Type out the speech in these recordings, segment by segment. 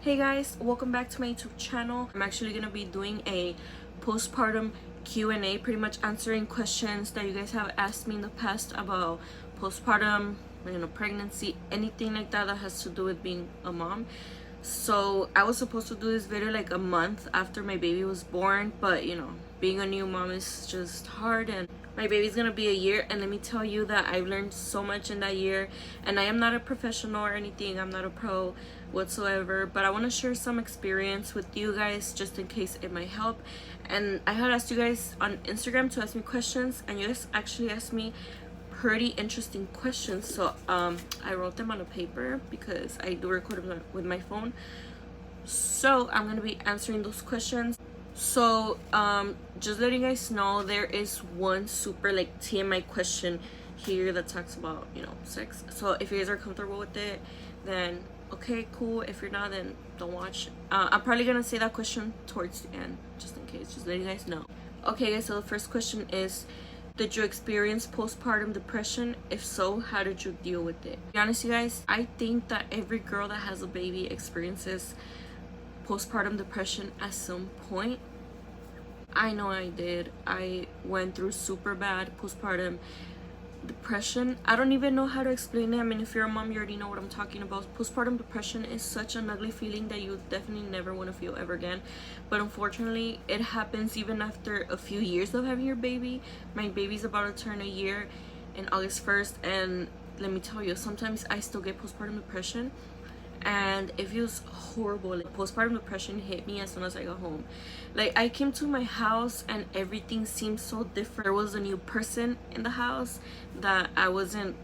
Hey guys, welcome back to my YouTube channel. I'm actually gonna be doing a postpartum Q&A, pretty much answering questions that you guys have asked me in the past about postpartum, pregnancy, anything like that that has to do with being a mom. So I was supposed to do this video like a month after my baby was born, but being a new mom is just hard, and my baby's gonna be a year, and let me tell you that I've learned so much in that year. And I am not a professional or anything, I'm not a pro whatsoever, but I want to share some experience with you guys just in case it might help. And I had asked you guys on Instagram to ask me questions, and you guys actually asked me pretty interesting questions, so I wrote them on a paper because I do record with my phone. So I'm gonna be answering those questions. So just letting you guys know, there is one super like TMI question here that talks about sex. So if you guys are comfortable with it, then okay, cool. If you're not, then don't watch. I'm probably gonna say that question towards the end just in case, just letting you guys know. Okay guys, so the first question is, did you experience postpartum depression? If so, how did you deal with it? To be honest, you guys, I think that every girl that has a baby experiences postpartum depression at some point. I know I did. I went through super bad postpartum depression. I don't even know how to explain it. I mean, if you're a mom, you already know what I'm talking about. Postpartum depression is such an ugly feeling that you definitely never want to feel ever again, but unfortunately it happens even after a few years of having your baby. My baby's about to turn a year in August 1st, and let me tell you, sometimes I still get postpartum depression, and it feels horrible. Like, postpartum depression hit me as soon as I got home. Like, I came to my house and everything seemed so different. There was a new person in the house that I wasn't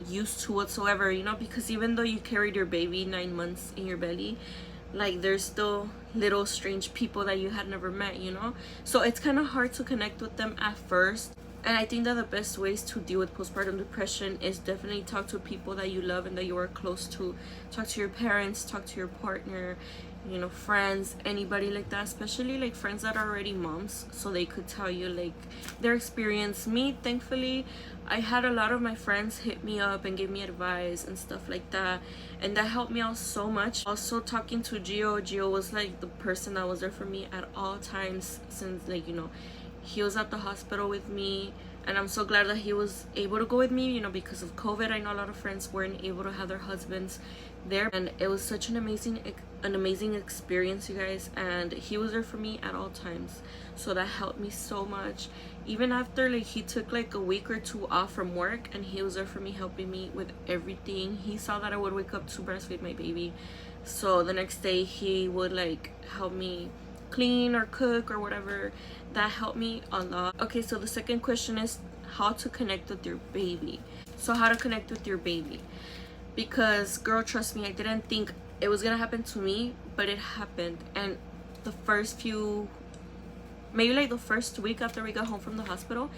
used to whatsoever, because even though you carried your baby 9 months in your belly, like, there's still little strange people that you had never met, so it's kind of hard to connect with them at first. And I think that the best ways to deal with postpartum depression is definitely talk to people that you love and that you are close to. Talk to your parents, talk to your partner, friends, anybody like that, especially like friends that are already moms, so they could tell you like their experience. Me, thankfully, I had a lot of my friends hit me up and give me advice and stuff like that, and that helped me out so much. Also, talking to Gio was like the person that was there for me at all times, since like he was at the hospital with me, and I'm so glad that he was able to go with me, because of COVID. I know a lot of friends weren't able to have their husbands there, and it was such an amazing experience, you guys, and he was there for me at all times, so that helped me so much. Even after like he took like a week or two off from work, and he was there for me, helping me with everything. He saw that I would wake up to breastfeed my baby, so the next day he would like help me clean or cook or whatever. That helped me a lot. Okay, so the second question is how to connect with your baby. So how to connect with your baby, because girl, trust me, I didn't think it was gonna happen to me, but it happened. And the first few, maybe like the first week after we got home from the hospital,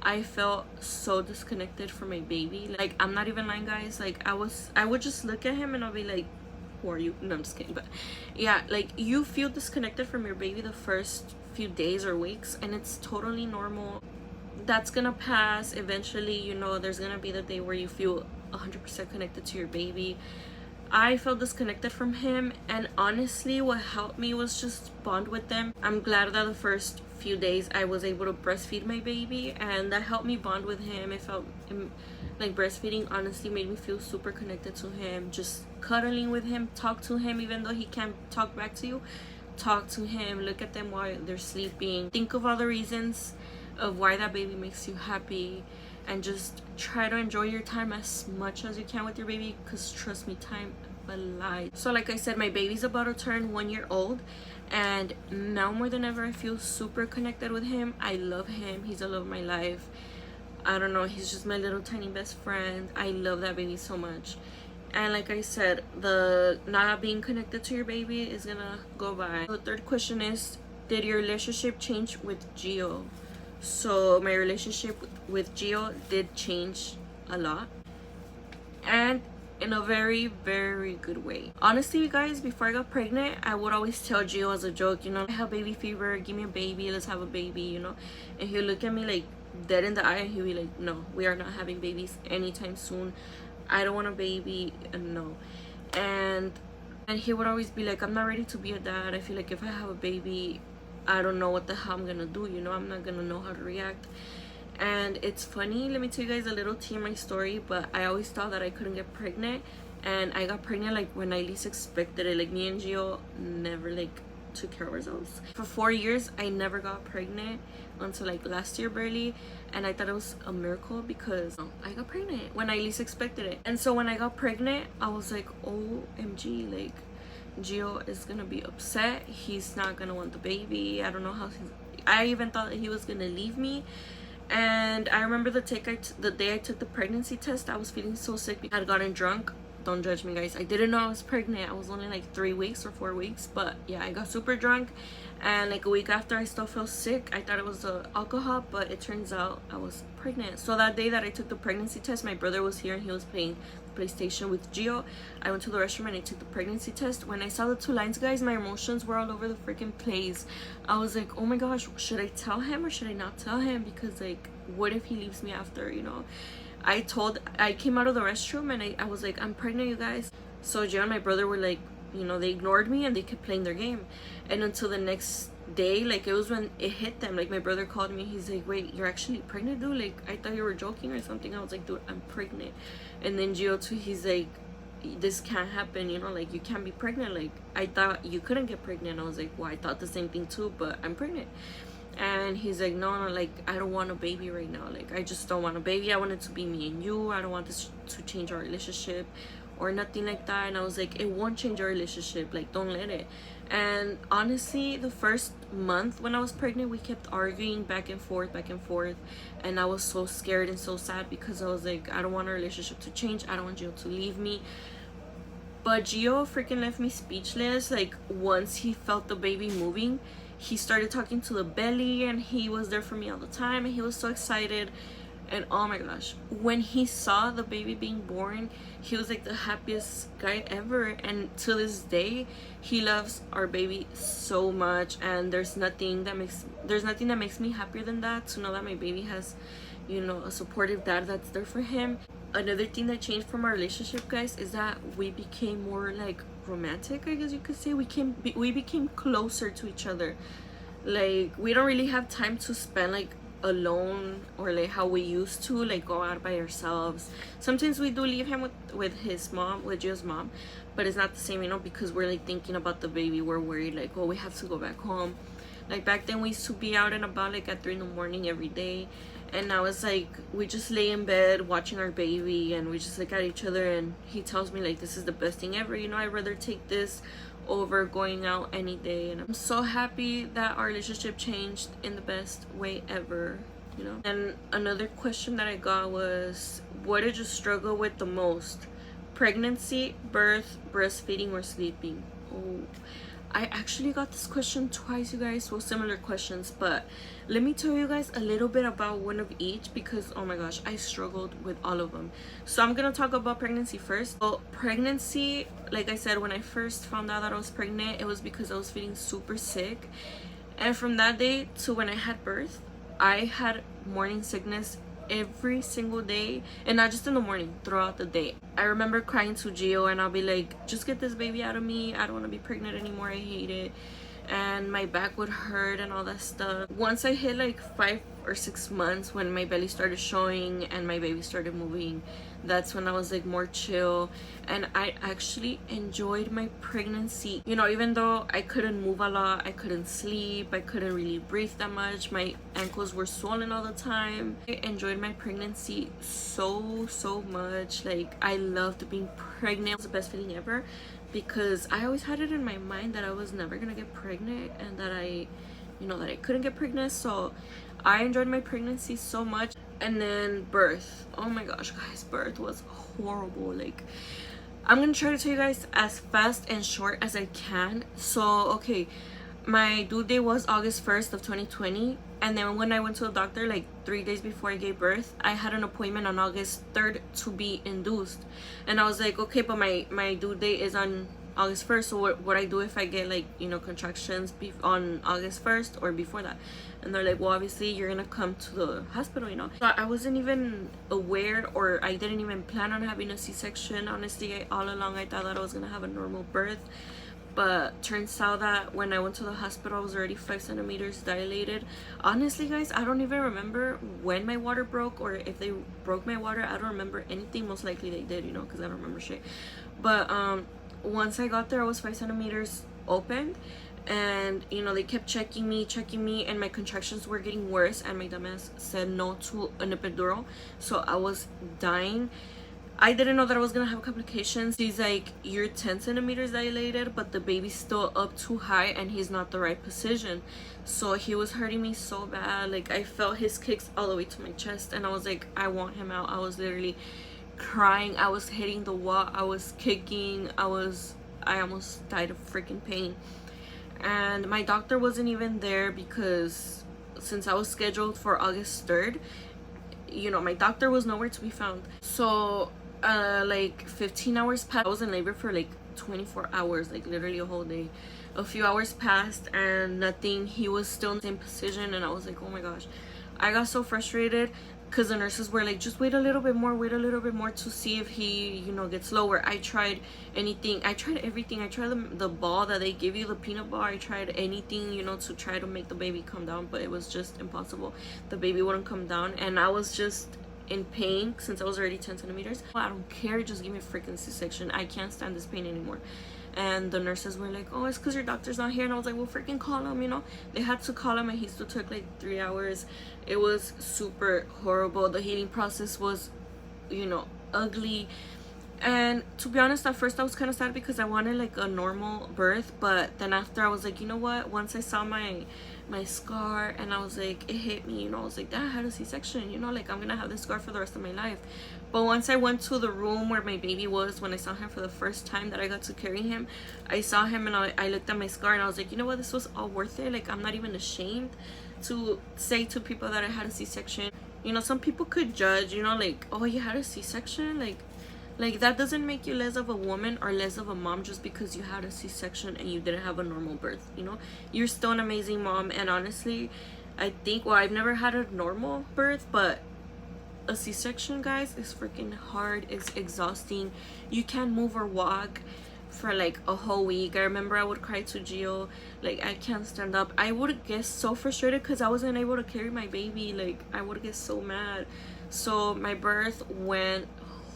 I felt so disconnected from my baby. Like, I'm not even lying, guys. Like, I would just look at him and I'll be like, who are you? No, I'm just kidding. But yeah, like, you feel disconnected from your baby the first few days or weeks, and it's totally normal. That's gonna pass eventually. There's gonna be the day where you feel 100% connected to your baby. I felt disconnected from him, and honestly what helped me was just bond with them. I'm glad that the first few days I was able to breastfeed my baby, and that helped me bond with him. It felt like breastfeeding honestly made me feel super connected to him. Just cuddling with him, talk to him, even though he can't talk back to you, talk to him, look at them while they're sleeping, think of all the reasons of why that baby makes you happy, and just try to enjoy your time as much as you can with your baby, because trust me, time flies. So like I said, my baby's about to turn 1 year old, and now more than ever I feel super connected with him. I love him. He's the love of my life. I don't know, he's just my little tiny best friend. I love that baby so much. And like I said, the not being connected to your baby is gonna go by. The third question is, did your relationship change with Gio? So my relationship with Gio did change a lot, and in a very, very good way. Honestly, you guys, before I got pregnant, I would always tell Gio as a joke, I have baby fever, give me a baby, let's have a baby, and he'll look at me like dead in the eye, and he'll be like, no, we are not having babies anytime soon. I don't want a baby, no. And And he would always be like, I'm not ready to be a dad. I feel like if I have a baby, I don't know what the hell I'm gonna do, you know, I'm not gonna know how to react. And it's funny, let me tell you guys a little tea in my story, but I always thought that I couldn't get pregnant, and I got pregnant like when I least expected it. Like, me and Gio never like took care of ourselves. For 4 years I never got pregnant until like last year barely, and I thought it was a miracle because I got pregnant when I least expected it. And so when I got pregnant, I was like, OMG, like Gio is gonna be upset, he's not gonna want the baby. I don't know how I even thought that he was gonna leave me. And I remember the day I took the pregnancy test, I was feeling so sick because I had gotten drunk. Don't judge me, guys, I didn't know I was pregnant. I was only like 3 weeks or 4 weeks, but yeah, I got super drunk, and like a week after I still felt sick. I thought it was alcohol, but it turns out I was pregnant. So that day that I took the pregnancy test, my brother was here and he was playing PlayStation with Gio. I went to the restroom and I took the pregnancy test. When I saw the 2 lines, guys, my emotions were all over the freaking place. I was like, oh my gosh, should I tell him or should I not tell him? Because like, what if he leaves me after, you know? I came out of the restroom and I was like, I'm pregnant, you guys. So Gio and my brother were like, you know, they ignored me and they kept playing their game. And until the next day, like, it was when it hit them. Like, my brother called me, he's like, wait, you're actually pregnant, dude? Like, I thought you were joking or something. I was like, dude, I'm pregnant. And then Gio too, he's like, this can't happen, you know, like, you can't be pregnant. Like, I thought you couldn't get pregnant. I was like, well, I thought the same thing too, but I'm pregnant. And he's like, no, like, I don't want a baby right now. Like, I just don't want a baby. I want it to be me and you. I don't want this to change our relationship or nothing like that. And I was like, it won't change our relationship, like, don't let it. And honestly, the first month when I was pregnant, we kept arguing back and forth, and I was so scared and so sad because I was like, I don't want our relationship to change. I don't want Gio to leave me. But Gio freaking left me speechless. Like, once he felt the baby moving, he started talking to the belly, and he was there for me all the time, and he was so excited. And oh my gosh, when he saw the baby being born, he was like the happiest guy ever. And to this day, he loves our baby so much, and there's nothing that makes me happier than that, to know that my baby has, you know, a supportive dad that's there for him. Another thing that changed from our relationship, guys, is that we became more like romantic, I guess you could say. We became closer to each other. Like, we don't really have time to spend like alone, or like how we used to, like, go out by ourselves. Sometimes we do leave him with his mom, with Gio's mom, but it's not the same, you know, because we're like thinking about the baby. We're worried, like, oh, we have to go back home. Like, back then we used to be out and about like at 3 in the morning every day, and now it's like we just lay in bed watching our baby, and we just look at each other, and he tells me like, this is the best thing ever, you know, I'd rather take this over going out any day. And I'm so happy that our relationship changed in the best way ever, you know. And another question that I got was, what did you struggle with the most? Pregnancy, birth, breastfeeding, or sleeping? Oh, I actually got this question twice, you guys. Well, similar questions, but let me tell you guys a little bit about one of each, because oh my gosh, I struggled with all of them. So I'm gonna talk about pregnancy first. Well, pregnancy, like I said, when I first found out that I was pregnant, it was because I was feeling super sick. And from that day to when I had birth, I had morning sickness every single day, and not just in the morning, throughout the day. I remember crying to Gio, and I'll be like, just get this baby out of me, I don't want to be pregnant anymore, I hate it. And my back would hurt and all that stuff. Once I hit like 5 or 6 months, when my belly started showing and my baby started moving, that's when I was like more chill, and I actually enjoyed my pregnancy. You know, even though I couldn't move a lot, I couldn't sleep, I couldn't really breathe that much, my ankles were swollen all the time, I enjoyed my pregnancy so much. Like, I loved being pregnant. It was the best feeling ever, because I always had it in my mind that I was never gonna get pregnant, and that I couldn't get pregnant. So I enjoyed my pregnancy so much. And then birth, oh my gosh, guys, birth was horrible. Like, I'm gonna try to tell you guys as fast and short as I can. So okay, my due date was August 1st of 2020, and then when I went to the doctor like 3 days before I gave birth, I had an appointment on August 3rd to be induced. And I was like, okay, but my due date is on August 1st. So what I do if I get like, you know, contractions on August 1st or before that? And they're like, well, obviously you're gonna come to the hospital, you know. So I wasn't even aware, or I didn't even plan on having a C-section. Honestly, all along I thought that I was gonna have a normal birth. But turns out that when I went to the hospital, I was already 5 centimeters dilated. Honestly, guys, I don't even remember when my water broke, or if they broke my water. I don't remember anything. Most likely they did, you know, because I don't remember shit. But once I got there, I was 5 centimeters opened. And, you know, they kept checking me, and my contractions were getting worse. And my dumbass said no to an epidural. So I was dying. I didn't know that I was gonna have complications. He's like, you're 10 centimeters dilated, but the baby's still up too high and he's not the right position. So he was hurting me so bad. Like, I felt his kicks all the way to my chest, and I was like, I want him out. I was literally crying. I was hitting the wall. I was kicking. I almost died of freaking pain. And my doctor wasn't even there, because since I was scheduled for August 3rd, you know, my doctor was nowhere to be found. So like 15 hours passed. I was in labor for like 24 hours, like literally a whole day. A few hours passed and nothing. He was still in the same position, and I was like, oh my gosh. I got so frustrated, because the nurses were like, just wait a little bit more to see if he, you know, gets lower. I tried anything. I tried everything. I tried the ball that they give you, the peanut bar. I tried anything, you know, to try to make the baby come down, but it was just impossible. The baby wouldn't come down, and I was just in pain since I was already 10 centimeters. I don't care, just give me a freaking C-section. I can't stand this pain anymore. And the nurses were like, oh, it's because your doctor's not here. And I was like, well, freaking call him, you know. They had to call him, and he still took like 3 hours. It was super horrible. The healing process was, you know, ugly. And to be honest, at first I was kind of sad, because I wanted like a normal birth. But then after, I was like, you know what, once I saw my scar, and I was like, it hit me, you know. I was like, Dad, I had a C-section, you know, like I'm gonna have this scar for the rest of my life. But once I went to the room where my baby was, when I saw him for the first time that I got to carry him, I saw him, and I looked at my scar, and I was like, you know what, this was all worth it. Like, I'm not even ashamed to say to people that I had a C-section. You know, some people could judge, you know, like, oh, you had a C-section, like that doesn't make you less of a woman or less of a mom just because you had a C-section and you didn't have a normal birth, you know. You're still an amazing mom. And honestly, I think, well, I've never had a normal birth, but a C-section, guys, is freaking hard. It's exhausting. You can't move or walk for like a whole week. I remember I would cry to Gio, like, I can't stand up. I would get so frustrated because I wasn't able to carry my baby. Like, I would get so mad. So my birth went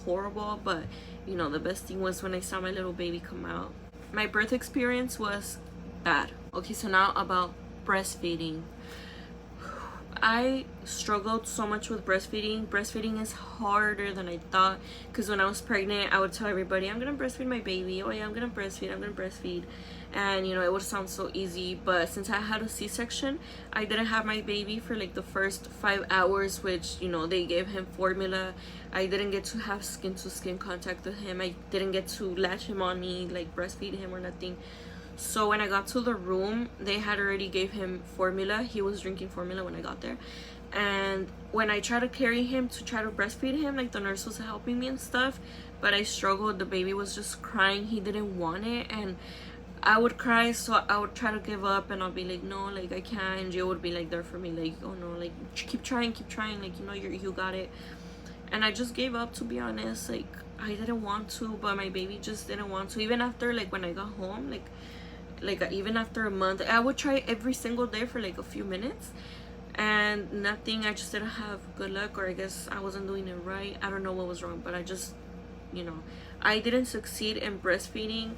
horrible, but you know, the best thing was when I saw my little baby come out. My birth experience was bad. Okay, so now about breastfeeding. I struggled so much with breastfeeding. Breastfeeding is harder than I thought, because when I was pregnant, I would tell everybody, I'm gonna breastfeed my baby. Oh yeah, I'm gonna breastfeed. And you know, it would sound so easy. But since I had a C-section, I didn't have my baby for like the first 5 hours, which, you know, they gave him formula. I didn't get to have skin to skin contact with him. I didn't get to latch him on me, like breastfeed him or nothing. So when I got to the room, they had already gave him formula. He was drinking formula when I got there. And when I tried to carry him to try to breastfeed him, like, the nurse was helping me and stuff, but I struggled. The baby was just crying. He didn't want it, and I would cry, so I would try to give up, and I'll be like, no, like, I can't. And Jill would be like there for me, like, oh no, like, keep trying, like, you know, you got it. And I just gave up, to be honest. Like, I didn't want to, but my baby just didn't want to. Even after, like, when I got home, like even after a month, I would try every single day for like a few minutes, and nothing. I just didn't have good luck, or I guess I wasn't doing it right. I don't know what was wrong, but I just, you know, I didn't succeed in breastfeeding,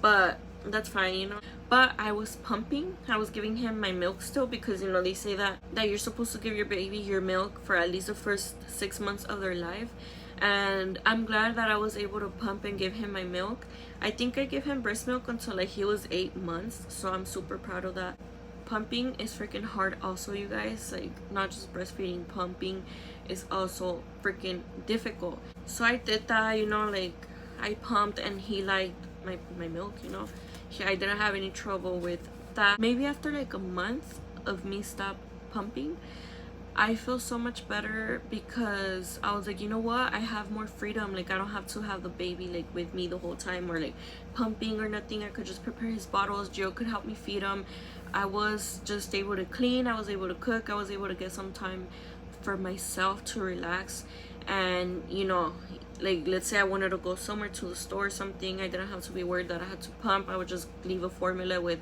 but that's fine, you know. But I was pumping. I was giving him my milk still, because, you know, they say that you're supposed to give your baby your milk for at least the first 6 months of their life. And I'm glad that I was able to pump and give him my milk. I think I gave him breast milk until like he was 8 months, so I'm super proud of that. Pumping is freaking hard also, you guys. Like, not just breastfeeding, pumping is also freaking difficult. So I did that, you know, like, I pumped and he liked my milk, you know. I didn't have any trouble with that. Maybe after like a month of me stop pumping, I feel so much better because I was like, you know what, I have more freedom. Like, I don't have to have the baby like with me the whole time, or like pumping or nothing. I could just prepare his bottles. Joe could help me feed him. I was just able to clean, I was able to cook, I was able to get some time for myself to relax. And you know, like, let's say I wanted to go somewhere, to the store or something, I didn't have to be worried that I had to pump. I would just leave a formula with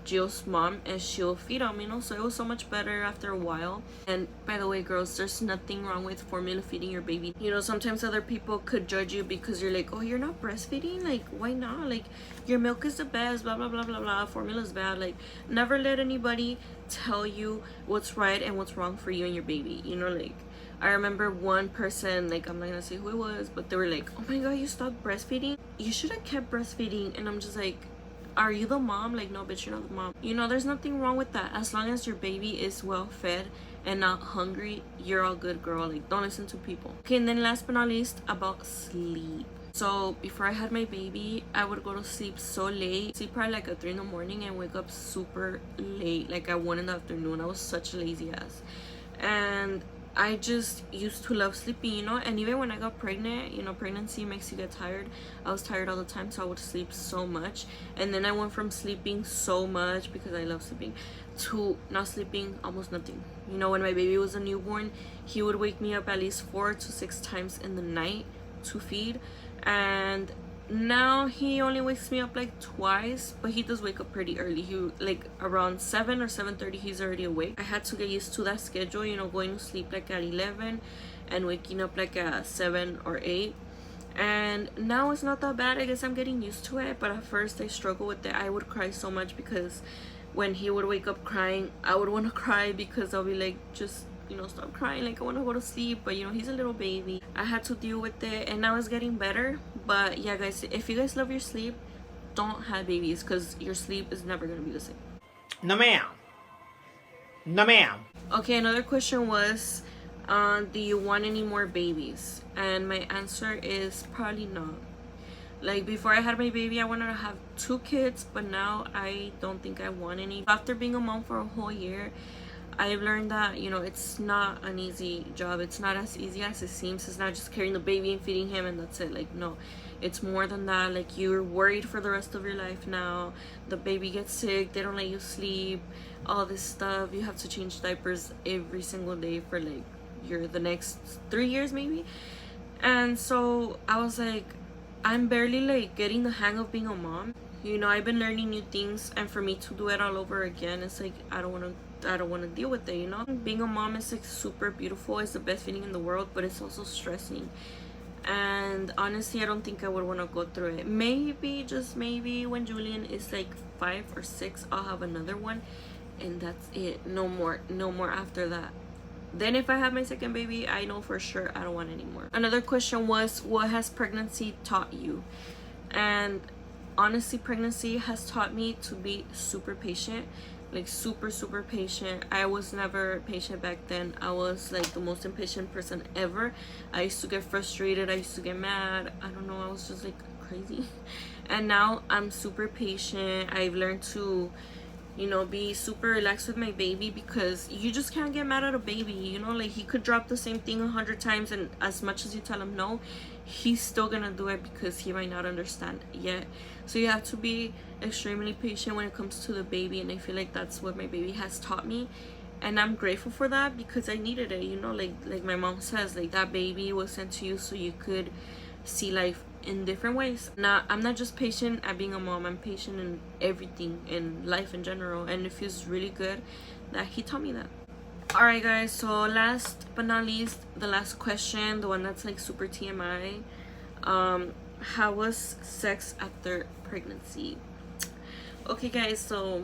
Jill's mom and she'll feed him, you know. So it was so much better after a while. And by the way, girls, there's nothing wrong with formula feeding your baby. You know, sometimes other people could judge you because you're like, oh, you're not breastfeeding, like, why not? Like, your milk is the best, blah blah blah blah blah, formula's bad. Like, never let anybody tell you what's right and what's wrong for you and your baby, you know. Like, I remember one person, like, I'm not gonna say who it was, but they were like, oh my god, you stopped breastfeeding, you should have kept breastfeeding. And I'm just like, are you the mom? Like, no, bitch, you're not the mom. You know, there's nothing wrong with that. As long as your baby is well fed and not hungry, you're all good, girl. Like, don't listen to people. Okay, and then last but not least, about sleep. So before I had my baby, I would go to sleep so late, sleep probably like at 3 in the morning and wake up super late, like at 1 in the afternoon. I was such a lazy ass. And I just used to love sleeping, you know. And even when I got pregnant, you know, pregnancy makes you get tired. I was tired all the time, so I would sleep so much. And then I went from sleeping so much, because I love sleeping, to not sleeping almost nothing. You know, when my baby was a newborn, he would wake me up at least 4 to 6 times in the night to feed. And now he only wakes me up like twice, but he does wake up pretty early. He, like, around 7 or 7:30, he's already awake. I had to get used to that schedule, you know, going to sleep like at 11 and waking up like at 7 or 8. And now it's not that bad. I guess I'm getting used to it, but at first I struggled with it. I would cry so much because when he would wake up crying, I would want to cry, because I'll be like, just, you know, stop crying, like, I want to go to sleep. But you know, he's a little baby. I had to deal with it, and now it's getting better. But yeah, guys, if you guys love your sleep, don't have babies, because your sleep is never gonna be the same. No ma'am. No ma'am. Okay, another question was, do you want any more babies? And my answer is probably not. Like, before I had my baby, I wanted to have 2 kids, but now I don't think I want any. After being a mom for a whole year, I've learned that, you know, it's not an easy job. It's not as easy as it seems. It's not just carrying the baby and feeding him and that's it. Like, no, it's more than that. Like, you're worried for the rest of your life now. The baby gets sick, they don't let you sleep, all this stuff. You have to change diapers every single day for like the next 3 years maybe. And so I was like, I'm barely like getting the hang of being a mom. You know, I've been learning new things, and for me to do it all over again, it's like, I don't want to deal with it, you know. Being a mom is like super beautiful. It's the best feeling in the world, but it's also stressing. And honestly, I don't think I would want to go through it. Maybe, just maybe, when Julian is like 5 or 6, I'll have another one, and that's it. No more after that. Then if I have my second baby, I know for sure I don't want any more. Another question was, what has pregnancy taught you? And honestly, pregnancy has taught me to be super patient. Like, super patient. I was never patient back then. I was like the most impatient person ever. I used to get frustrated, I used to get mad, I don't know, I was just like crazy. And now I'm super patient. I've learned to, you know, be super relaxed with my baby, because you just can't get mad at a baby, you know. Like, he could drop the same thing 100 times, and as much as you tell him no, he's still gonna do it, because he might not understand yet. So you have to be extremely patient when it comes to the baby, and I feel like that's what my baby has taught me, and I'm grateful for that, because I needed it, you know. Like my mom says, like, that baby was sent to you so you could see life in different ways. Now, I'm not just patient at being a mom, I'm patient in everything, in life in general, and it feels really good that he taught me that. Alright guys, so last but not least, the last question, the one that's like super TMI, how was sex after pregnancy? Okay guys, so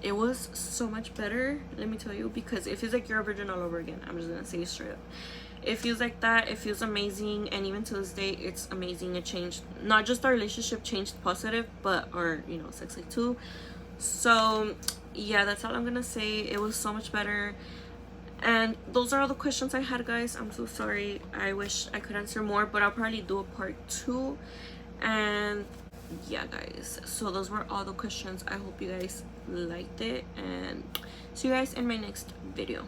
it was so much better, let me tell you, because it feels like you're a virgin all over again. I'm just gonna say it straight up. It feels like that. It feels amazing, and even to this day, it's amazing. It changed, not just our relationship changed positive, but our, you know, sex life too. So yeah, that's all I'm gonna say. It was so much better. And those are all the questions I had, guys. I'm so sorry. I wish I could answer more, but I'll probably do a part 2. And yeah guys, so those were all the questions. I hope you guys liked it, and see you guys in my next video.